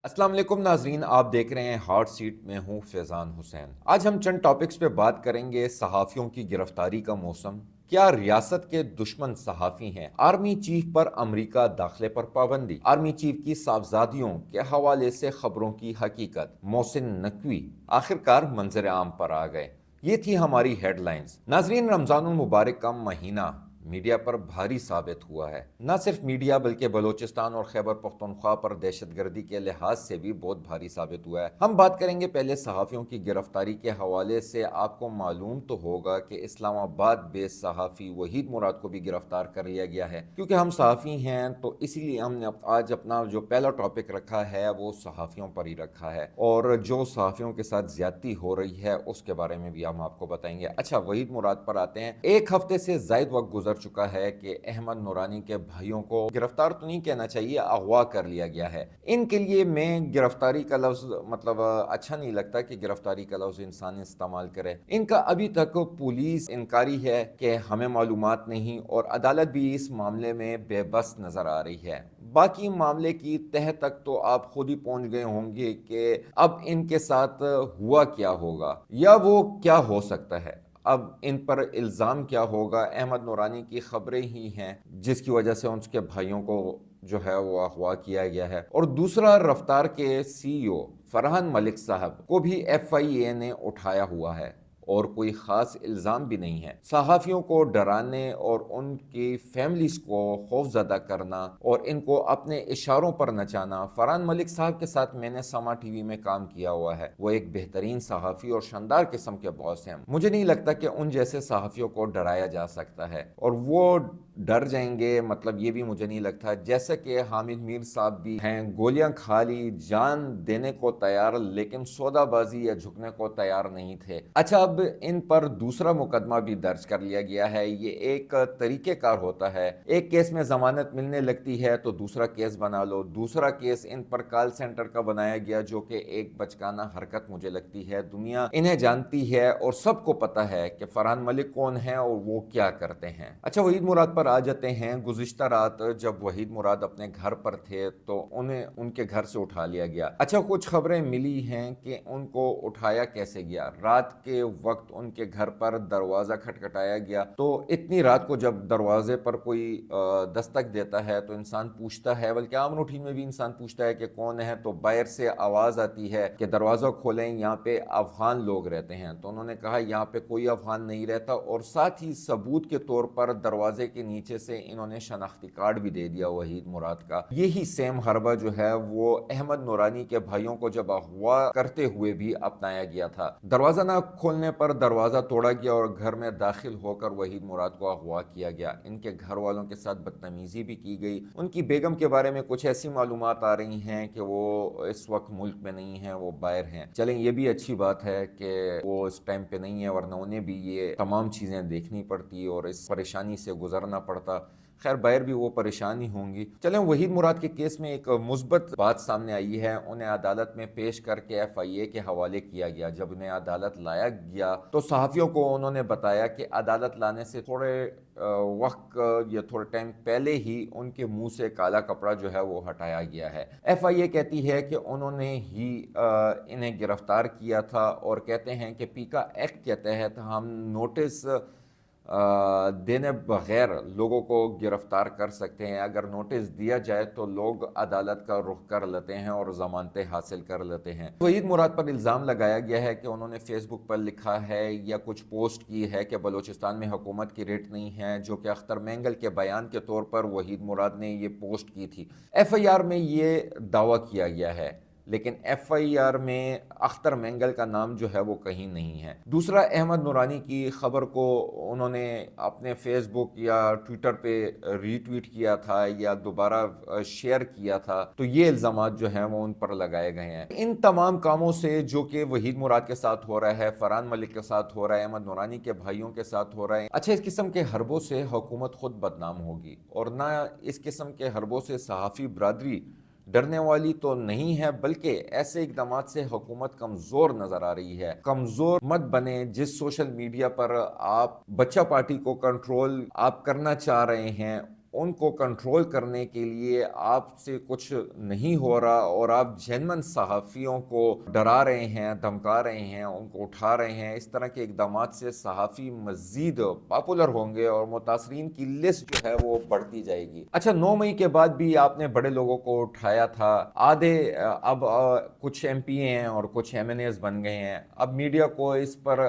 अस्सलाम वालेकुम नाजरीन, आप देख रहे हैं हॉट सीट में हूँ फैज़ान हुसैन। आज हम चंद टॉपिक्स पे बात करेंगे। सहाफ़ियों की गिरफ्तारी का मौसम, क्या रियासत के दुश्मन सहाफ़ी हैं, आर्मी चीफ पर अमरीका दाखिले पर पाबंदी, आर्मी चीफ की साहबजादियों के हवाले से खबरों की हकीकत, मोहसिन नकवी आखिरकार मंजर आम पर आ गए। ये थी हमारी हेडलाइंस। नाजरीन, रमज़ानुल मुबारक का महीना मीडिया पर भारी साबित हुआ है। न सिर्फ मीडिया बल्कि बलूचिस्तान और खैबर पख्तूनख्वा पर दहशतगर्दी के लिहाज से भी बहुत भारी साबित हुआ है। हम बात करेंगे पहले सहाफ़ियों की गिरफ्तारी के हवाले से। आपको मालूम तो होगा कि इस्लामाबाद बेस्ड सहाफ़ी वहीद मुराद को भी गिरफ्तार कर लिया गया है। क्योंकि हम सहाफ़ी हैं तो इसीलिए हमने आज अपना जो पहला टॉपिक रखा है वो सहाफ़ियों पर ही रखा है, और जो सहाफ़ियों के साथ ज्यादती हो रही है उसके बारे में भी हम आपको बताएंगे। अच्छा, वहीद मुराद पर आते हैं। एक हफ्ते से ज्यादा वक्त गुजर चुका है कि अहमद नूरानी के भाइयों को गिरफ्तार तो नहीं कहना चाहिए, अगवा कर लिया गया है। इनके लिए मैं गिरफ्तारी का लफ्ज मतलब अच्छा नहीं लगता कि गिरफ्तारी का लफ्ज इंसान इस्तेमाल करे। इनका अभी तक पुलिस इनकारी है कि हमें मालूमात नहीं, और अदालत भी इस मामले में बेबस नजर आ रही है। बाकी मामले की तह तक तो आप खुद ही पहुंच गए होंगे कि अब इनके साथ हुआ क्या होगा या वो क्या हो सकता है। अब इन पर इल्ज़ाम क्या होगा। अहमद नूरानी की खबरें ही हैं जिसकी वजह से उनके भाइयों को जो है वो अगवा किया गया है। और दूसरा, रफ्तार के सीईओ फरहान मलिक साहब को भी एफआईए ने उठाया हुआ है, और कोई खास इल्ज़ाम भी नहीं है। सहाफ़ियों को डराने और उनकी फैमिलीज को खौफजदा करना और इनको अपने इशारों पर नचाना। फरहान मलिक साहब के साथ मैंने समा टीवी में काम किया हुआ है। वो एक बेहतरीन सहाफ़ी और शानदार किस्म के बॉस हैं। मुझे नहीं लगता कि उन जैसे सहाफ़ियों को डराया जा सकता है, और वो डर जाएंगे मतलब ये भी मुझे नहीं लगता। जैसे कि हामिद मीर साहब भी हैं, गोलियां खा ली, जान देने को तैयार, लेकिन सौदाबाजी या झुकने को तैयार नहीं थे। अच्छा, अब इन पर दूसरा मुकदमा भी दर्ज कर लिया गया है। ये एक तरीकेकार होता है। एक केस में जमानत मिलने लगती है तो दूसरा केस बना लो। दूसरा केस इन पर कॉल सेंटर का बनाया गया, जो कि एक बचकाना हरकत मुझे लगती है। दुनिया इन्हें जानती है और सबको पता है कि फरहान मलिक कौन है और वो क्या करते हैं। अच्छा, वहीद मुराद पर आ जाते हैं। गुज़िश्ता रात जब वहीद मुराद अपने घर पर थे तो उन्हें उनके घर से उठा लिया गया। अच्छा, कुछ खबरें मिली हैं कि उनको उठाया कैसे गया। रात के वक्त उनके घर पर दरवाजा खटखटाया गया। तो इतनी रात को जब दरवाजे पर कोई दस्तक देता है तो इंसान पूछता है, बल्कि आम रूटीन में भी इंसान पूछता है कि कौन है। तो बाहर से आवाज आती है कि दरवाजा खोलें, यहाँ पे अफगान लोग रहते हैं। तो उन्होंने कहा यहाँ पे कोई अफगान नहीं रहता, और साथ ही सबूत के तौर पर दरवाजे के नीचे से इन्होंने शनाख्ती कार्ड भी दे दिया वहीद मुराद का। यही सेम हरबा जो है वो अहमद नूरानी के भाइयों को जब अगवा करते हुए भी अपनाया गया था। दरवाजा ना खोलने पर दरवाजा तोड़ा गया और घर में दाखिल होकर वहीद मुराद को अगवा किया गया। इनके घर वालों के साथ बदतमीजी भी की गई। उनकी बेगम के बारे में कुछ ऐसी मालूमात आ रही हैं कि वो इस वक्त मुल्क में नहीं है, वो बाहर हैं। चलें, ये भी अच्छी बात है कि वो इस टाइम पे नहीं है, वरना उन्हें भी ये तमाम चीजें देखनी पड़ती और इस परेशानी से गुजरना पड़ता। खैर, बाहर भी वो परेशानी होंगी। चलें, वहीद मुराद के केस में एक मुस्बत बात सामने आई है। उन्हें अदालत में पेश करके एफआईए के हवाले किया गया। जब उन्हें अदालत लाया गया तो सहाफ़ियों को उन्होंने बताया कि अदालत लाने से थोड़े वक्त या थोड़े टाइम पहले ही उनके मुंह से काला कपड़ा जो है वो हटाया गया है। एफआईए कहती है कि उन्होंने ही इन्हें गिरफ्तार किया था, और कहते हैं कि पीका एक्ट के तहत हम नोटिस देने बगैर लोगों को गिरफ्तार कर सकते हैं। अगर नोटिस दिया जाए तो लोग अदालत का रुख कर लेते हैं और जमानतें हासिल कर लेते हैं। वहीद मुराद पर इल्ज़ाम लगाया गया है कि उन्होंने फेसबुक पर लिखा है या कुछ पोस्ट की है कि बलूचिस्तान में हुकूमत की रेट नहीं है, जो कि अख्तर मेंगल के बयान के तौर पर वहीद मुराद ने ये पोस्ट की थी। एफआईआर में ये दावा किया गया है, लेकिन एफआईआर में अख्तर मेंगल का नाम जो है वो कहीं नहीं है। दूसरा, अहमद नूरानी की खबर को उन्होंने अपने फेसबुक या ट्विटर पे रीट्वीट किया था या दोबारा शेयर किया था, तो ये इल्जामात जो हैं वो उन पर लगाए गए हैं। इन तमाम कामों से जो कि वहीद मुराद के साथ हो रहा है, फरहान मलिक के साथ हो रहा है, अहमद नूरानी के भाइयों के साथ हो रहा है, अच्छा, इस किस्म के हरबों से हुकूमत खुद बदनाम होगी, और ना इस किस्म के हरबों से सहाफ़ी बरादरी डरने वाली तो नहीं है, बल्कि ऐसे इकदाम से हुकूमत कमजोर नजर आ रही है। कमजोर मत बने। जिस सोशल मीडिया पर आप बच्चा पार्टी को कंट्रोल आप करना चाह रहे हैं, ان کو کنٹرول کرنے کے لیے آپ سے کچھ نہیں ہو رہا اور آپ جینون صحافیوں کو ڈرا رہے ہیں، دھمکا رہے ہیں، ان کو اٹھا رہے ہیں، اس طرح کے اقدامات سے صحافی مزید پاپولر ہوں گے اور متاثرین کی لسٹ جو ہے وہ بڑھتی جائے گی۔ اچھا، 9 مئی کے بعد بھی آپ نے بڑے لوگوں کو اٹھایا تھا، آدھے اب کچھ ایم پی ہیں اور کچھ ایم این ایز بن گئے ہیں، اب میڈیا کو اس پر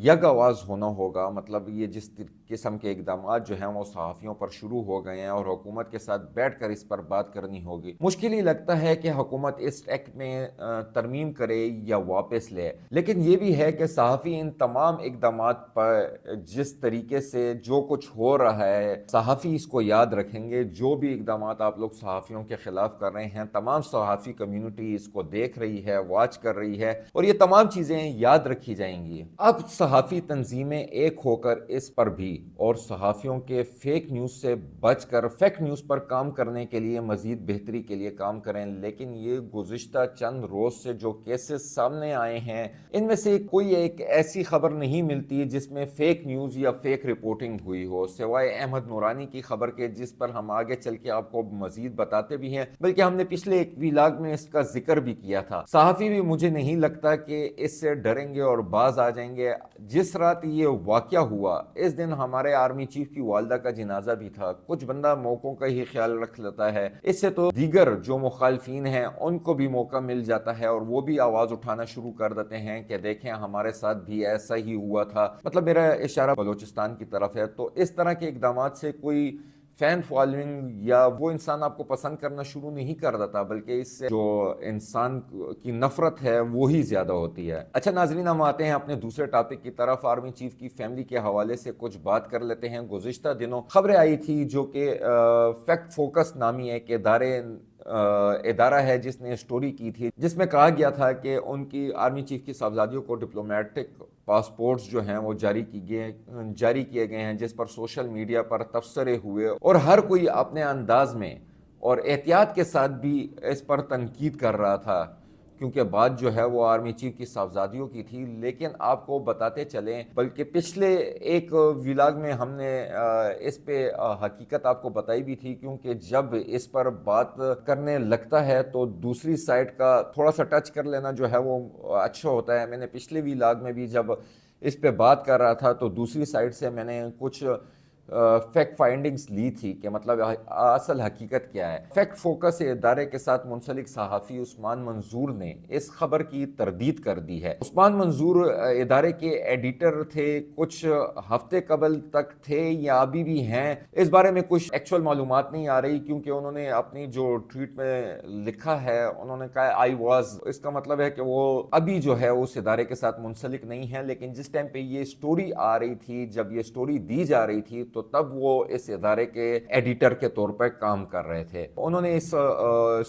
یک آواز ہونا ہوگا، مطلب یہ جس قسم کے اقدامات جو ہیں وہ صحافیوں پر شروع ہو گئے ہیں اور حکومت کے ساتھ بیٹھ کر اس پر بات کرنی ہوگی۔ مشکل ہی لگتا ہے کہ حکومت اس ایکٹ میں ترمیم کرے یا واپس لے، لیکن یہ بھی ہے کہ صحافی ان تمام اقدامات پر جس طریقے سے جو کچھ ہو رہا ہے صحافی اس کو یاد رکھیں گے۔ جو بھی اقدامات آپ لوگ صحافیوں کے خلاف کر رہے ہیں، تمام صحافی کمیونٹی اس کو دیکھ رہی ہے، واچ کر رہی ہے اور یہ تمام چیزیں یاد رکھی جائیں گی۔ اب صحافی تنظیمیں ایک ہو کر اس پر بھی اور صحافیوں کے فیک نیوز سے بچ کر فیک نیوز پر کام کرنے کے لیے مزید بہتری کے لیے کام کریں، لیکن یہ گزشتہ چند روز سے جو کیسز سامنے آئے ہیں ان میں سے کوئی ایک ایسی خبر نہیں ملتی جس میں فیک نیوز یا فیک رپورٹنگ ہوئی ہو، سوائے احمد نورانی کی خبر کے، جس پر ہم آگے چل کے آپ کو مزید بتاتے بھی ہیں، بلکہ ہم نے پچھلے ایک ویلاگ میں اس کا ذکر بھی کیا تھا۔ صحافی بھی مجھے نہیں لگتا کہ اس سے ڈریں گے اور باز آ جائیں گے۔ جس رات یہ واقعہ ہوا اس دن ہمارے آرمی چیف کی والدہ کا جنازہ بھی تھا۔ کچھ بندہ موقعوں کا ہی خیال رکھ لیتا ہے، اس سے تو دیگر جو مخالفین ہیں ان کو بھی موقع مل جاتا ہے اور وہ بھی آواز اٹھانا شروع کر دیتے ہیں کہ دیکھیں ہمارے ساتھ بھی ایسا ہی ہوا تھا، مطلب میرا اشارہ بلوچستان کی طرف ہے۔ تو اس طرح کے اقدامات سے کوئی فین فالوئنگ یا وہ انسان آپ کو پسند کرنا شروع نہیں کر دیتا، بلکہ اس سے جو انسان کی نفرت ہے وہی زیادہ ہوتی ہے۔ اچھا ناظرین، ہم آتے ہیں اپنے دوسرے ٹاپک کی طرف۔ آرمی چیف کی فیملی کے حوالے سے کچھ بات کر لیتے ہیں۔ گزشتہ دنوں خبریں آئی تھی جو کہ فیکٹ فوکس نامی ایک ادارہ ہے جس نے سٹوری کی تھی، جس میں کہا گیا تھا کہ ان کی آرمی چیف کی صاحبزادیوں کو ڈپلومیٹک پاسپورٹس جو ہیں وہ جاری کیے گئے ہیں، جس پر سوشل میڈیا پر تبصرے ہوئے اور ہر کوئی اپنے انداز میں اور احتیاط کے ساتھ بھی اس پر تنقید کر رہا تھا، کیونکہ بات جو ہے وہ آرمی چیف کی صاحبزادیوں کی تھی۔ لیکن آپ کو بتاتے چلیں، بلکہ پچھلے ایک ویلاگ میں ہم نے اس پہ حقیقت آپ کو بتائی بھی تھی، کیونکہ جب اس پر بات کرنے لگتا ہے تو دوسری سائڈ کا تھوڑا سا ٹچ کر لینا جو ہے وہ اچھا ہوتا ہے۔ میں نے پچھلے ویلاگ میں بھی جب اس پہ بات کر رہا تھا تو دوسری سائڈ سے میں نے کچھ فیکٹ فائنڈنگز لی تھی کہ مطلب اصل حقیقت کیا ہے۔ فیکٹ فوکس ادارے کے ساتھ منسلک صحافی عثمان منظور نے اس خبر کی تردید کر دی ہے۔ عثمان منظور ادارے کے ایڈیٹر تھے، کچھ ہفتے قبل تک تھے یا ابھی بھی ہیں، اس بارے میں کچھ ایکچوئل معلومات نہیں آ رہی، کیونکہ انہوں نے اپنی جو ٹویٹ میں لکھا ہے انہوں نے کہا آئی واز، اس کا مطلب ہے کہ وہ ابھی جو ہے اس ادارے کے ساتھ منسلک نہیں ہے۔ لیکن جس ٹائم پہ یہ سٹوری آ رہی تھی، جب یہ سٹوری دی جا رہی تھی، تو تب وہ اس ادارے کے ایڈیٹر کے طور پر کام کر رہے تھے۔ انہوں نے اس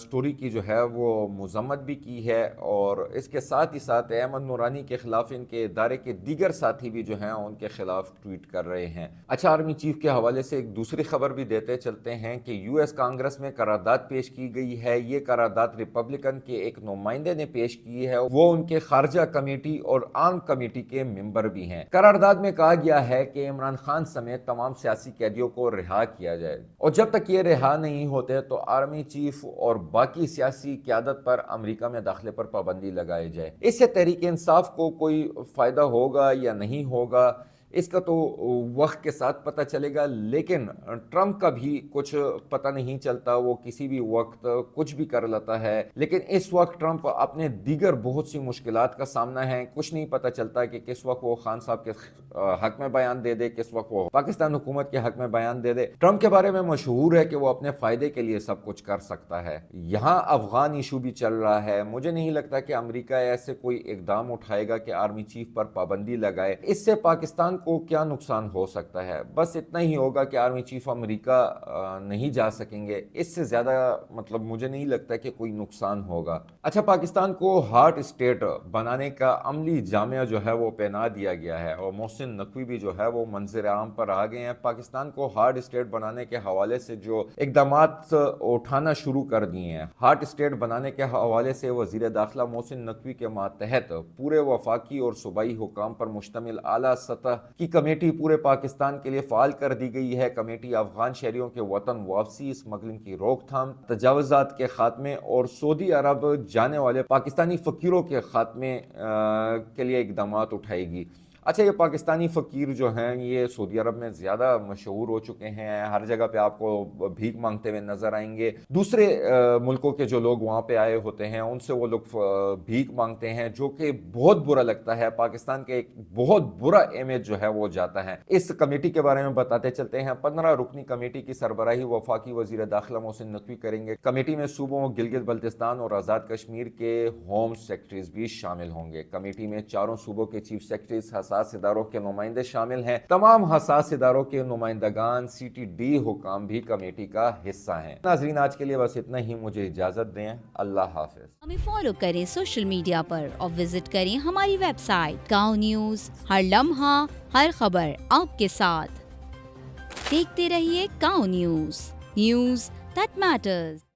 سٹوری کی جو ہے وہ مذمت بھی کی ہے اور اس کے ساتھ ہی ساتھ احمد نورانی کے خلاف ان کے ادارے کے دیگر ساتھی بھی جو ہیں ان کے خلاف ٹویٹ کر رہے ہیں۔ اچھا، آرمی چیف کے حوالے سے ایک دوسری خبر بھی دیتے چلتے ہیں کہ یو ایس کانگریس میں قرارداد پیش کی گئی ہے۔ یہ قرارداد ریپبلکن کے ایک نمائندے نے پیش کی ہے، وہ ان کے خارجہ کمیٹی اور عام کمیٹی کے ممبر بھی ہیں۔ قرارداد میں کہا گیا ہے کہ عمران خان سمیت تمام سیاسی قیدیوں کو رہا کیا جائے اور جب تک یہ رہا نہیں ہوتے تو آرمی چیف اور باقی سیاسی قیادت پر امریکہ میں داخلے پر پابندی لگائی جائے۔ اس سے تحریک انصاف کو کوئی فائدہ ہوگا یا نہیں ہوگا اس کا تو وقت کے ساتھ پتہ چلے گا، لیکن ٹرمپ کا بھی کچھ پتہ نہیں چلتا، وہ کسی بھی وقت کچھ بھی کر لیتا ہے۔ لیکن اس وقت ٹرمپ اپنے دیگر بہت سی مشکلات کا سامنا ہے، کچھ نہیں پتہ چلتا کہ کس وقت وہ خان صاحب کے حق میں بیان دے دے، کس وقت وہ پاکستان حکومت کے حق میں بیان دے دے۔ ٹرمپ کے بارے میں مشہور ہے کہ وہ اپنے فائدے کے لیے سب کچھ کر سکتا ہے۔ یہاں افغان ایشو بھی چل رہا ہے، مجھے نہیں لگتا کہ امریکہ ایسے کوئی اقدام اٹھائے گا کہ آرمی چیف پر پابندی لگائے۔ اس سے پاکستان کو کیا نقصان ہو سکتا ہے؟ بس اتنا ہی ہوگا کہ آرمی چیف امریکہ نہیں جا سکیں گے، اس سے زیادہ مطلب مجھے نہیں لگتا کہ کوئی نقصان ہوگا۔ اچھا، پاکستان کو ہارٹ اسٹیٹ بنانے کا عملی جامعہ جو ہے وہ پہنا دیا گیا ہے اور محسن نقوی بھی جو ہے وہ منظر عام پر آ گئے ہیں۔ پاکستان کو ہارٹ اسٹیٹ بنانے کے حوالے سے جو اقدامات اٹھانا شروع کر دیے ہیں، ہارٹ اسٹیٹ بنانے کے حوالے سے وزیر داخلہ محسن نقوی کے ماتحت پورے وفاقی اور صوبائی حکام پر مشتمل اعلیٰ سطح की कमेटी पूरे पाकिस्तान के लिए फ़ाल कर दी गई है। कमेटी अफगान शहरियों के वतन वापसी, स्मगलिंग की रोकथाम, तजावज़ात के खात्मे और सऊदी अरब जाने वाले पाकिस्तानी फ़कीरों के खात्मे के लिए इक़दाम उठाएगी। अच्छा, ये पाकिस्तानी फ़कीर जो हैं ये सऊदी अरब में ज़्यादा मशहूर हो चुके हैं, हर जगह पे आपको भीख मांगते हुए नज़र आएंगे। दूसरे मुल्कों के जो लोग वहाँ पे आए होते हैं उनसे वो लोग भीख मांगते हैं, जो कि बहुत बुरा लगता है। पाकिस्तान के एक बहुत बुरा इमेज जो है वो जाता है। इस कमेटी के बारे में बताते चलते हैं। 15 रुकनी कमेटी की सरबराही वफाकी वज़ीर दाखिला मोहसिन नकवी करेंगे। कमेटी में सूबों गिलगित बल्तिस्तान और आज़ाद कश्मीर के होम सेक्रेटरीज भी शामिल होंगे। कमेटी में चारों सूबों के चीफ सेक्रेटरीज, हसास इदारों के नुमाइंदे शामिल हैं। तमाम हसास इदारों के नुमाइंदगान, CTD हुकाम भी कमेटी का हिस्सा हैं। नाज़रीन, आज के लिए बस इतना ही, मुझे इजाजत दें। अल्लाह हाफिज। हमें फॉलो करें सोशल मीडिया पर और विजिट करें हमारी वेबसाइट गाँव न्यूज, हर लम्हा हर खबर आपके साथ। देखते रहिए गाँव न्यूज, न्यूज दैट मैटर्स।